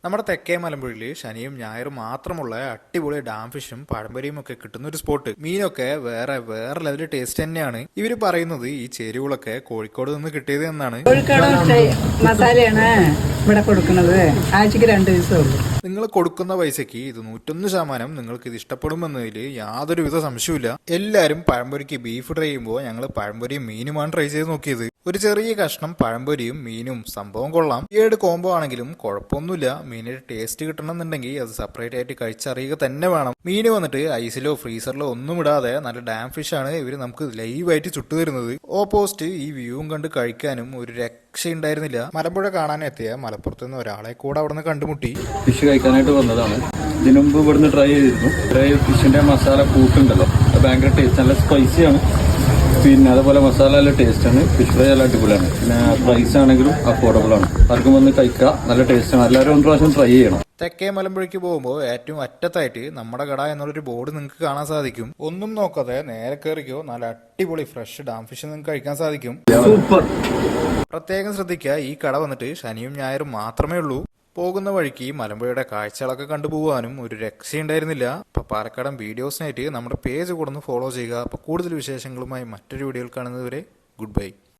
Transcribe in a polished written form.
നമ്മുടെ തെക്കേ മലമ്പുഴയിൽ ശനിയും ഞായറും മാത്രമുള്ള അടിപൊളി ഡാം ഫിഷും പഴംപൊരിയും ഒക്കെ കിട്ടുന്ന ഒരു സ്പോട്ട്. മീനൊക്കെ വേറെ ലെവൽ ടേസ്റ്റ് തന്നെയാണ്. ഇവര് പറയുന്നത് ഈ ചേരുവകളൊക്കെ കോഴിക്കോട് നിന്ന് കിട്ടിയത് എന്നാണ്. മസാലയാണ് ഇവിടെ കൊടുക്കുന്നത്. ആഴ്ചക്ക് 2 ദിവസമുള്ളൂ. നിങ്ങൾ കൊടുക്കുന്ന പൈസക്ക് ഇത് 101% നിങ്ങൾക്ക് ഇത് ഇഷ്ടപ്പെടുമെന്നതിൽ യാതൊരുവിധ സംശയമില്ല. എല്ലാരും പഴംപൊരിക്ക് ബീഫ് ട്രൈ ചെയ്യുമ്പോൾ ഞങ്ങൾ പഴംപൊരിയും മീനുമാണ് ട്രൈ ചെയ്ത് നോക്കിയത്. ഒരു ചെറിയ കഷ്ണം പഴംപൊരിയും മീനും സംഭവം കൊള്ളാം. ഈയേട് കോംബോ ആണെങ്കിലും കുഴപ്പമൊന്നുമില്ല. മീനിന്റെ ടേസ്റ്റ് കിട്ടണമെന്നുണ്ടെങ്കിൽ അത് സെപ്പറേറ്റ് ആയിട്ട് കഴിച്ചറിയുക തന്നെ വേണം. മീന് വന്നിട്ട് ഐസിലോ ഫ്രീസറിലോ ഒന്നും ഇടാതെ നല്ല ഡാം ഫിഷ് ആണ് ഇവര് നമുക്ക് ലൈവായിട്ട് ചുട്ടു തരുന്നത്. ഓപ്പോസിറ്റ് ഈ വ്യൂവും കണ്ട് കഴിക്കാനും ഒരു രക്ഷയുണ്ടായിരുന്നില്ല. മലമ്പുഴ കാണാനെത്തിയ മലപ്പുറത്ത് നിന്ന് ഒരാളെ കൂടെ അവിടെ നിന്ന് കണ്ടുമുട്ടി. ഫിഷ് കഴിക്കാനായിട്ട് വന്നതാണ്. ഇതിനു മുമ്പ് ഇവിടുന്ന് ട്രൈ ചെയ്തിരുന്നു. ഫിഷിന്റെ മസാല കൂട്ടുണ്ടല്ലോ, ഭയങ്കര ടേസ്റ്റ്, നല്ല സ്പൈസിയാണ്. പിന്നെ അതുപോലെ മസാല നല്ല ടേസ്റ്റാണ്. ഫിഷ് ഫ്രൈ നല്ല അടിപൊളിയാണ്. പിന്നെ പ്രൈസ് ആണെങ്കിലും അഫോർഡബിൾ ആണ്. ആർക്കും വന്ന് കഴിക്കുക, നല്ല ടേസ്റ്റാണ്. എല്ലാവരും 1 പ്രാവശ്യം ട്രൈ ചെയ്യണം. തെക്കേ മലമ്പുഴയ്ക്ക് പോകുമ്പോൾ ഏറ്റവും അറ്റത്തായിട്ട് നമ്മുടെ കട എന്നുള്ളൊരു ബോർഡ് നിങ്ങൾക്ക് കാണാൻ സാധിക്കും. ഒന്നും നോക്കാതെ നേരെ കയറിക്കോ, നല്ല അടിപൊളി ഫ്രഷ് ഡാം ഫിഷ് നിങ്ങൾക്ക് കഴിക്കാൻ സാധിക്കും. സൂപ്പർ. പ്രത്യേകം ശ്രദ്ധിക്കുക, ഈ കട വന്നിട്ട് ശനിയും ഞായറും മാത്രമേ ഉള്ളൂ. പോകുന്ന വഴിക്ക് മലമ്പുഴയുടെ കാഴ്ചകളൊക്കെ കണ്ടുപോകാനും ഒരു രക്ഷയുണ്ടായിരുന്നില്ല. അപ്പൊ പാലക്കാടൻ വീഡിയോസിനായിട്ട് നമ്മുടെ പേജ് കൂടെ ഒന്ന് ഫോളോ ചെയ്യുക. അപ്പൊ കൂടുതൽ വിശേഷങ്ങളുമായി മറ്റൊരു വീഡിയോയിൽ കാണുന്നതുവരെ ഗുഡ് ബൈ.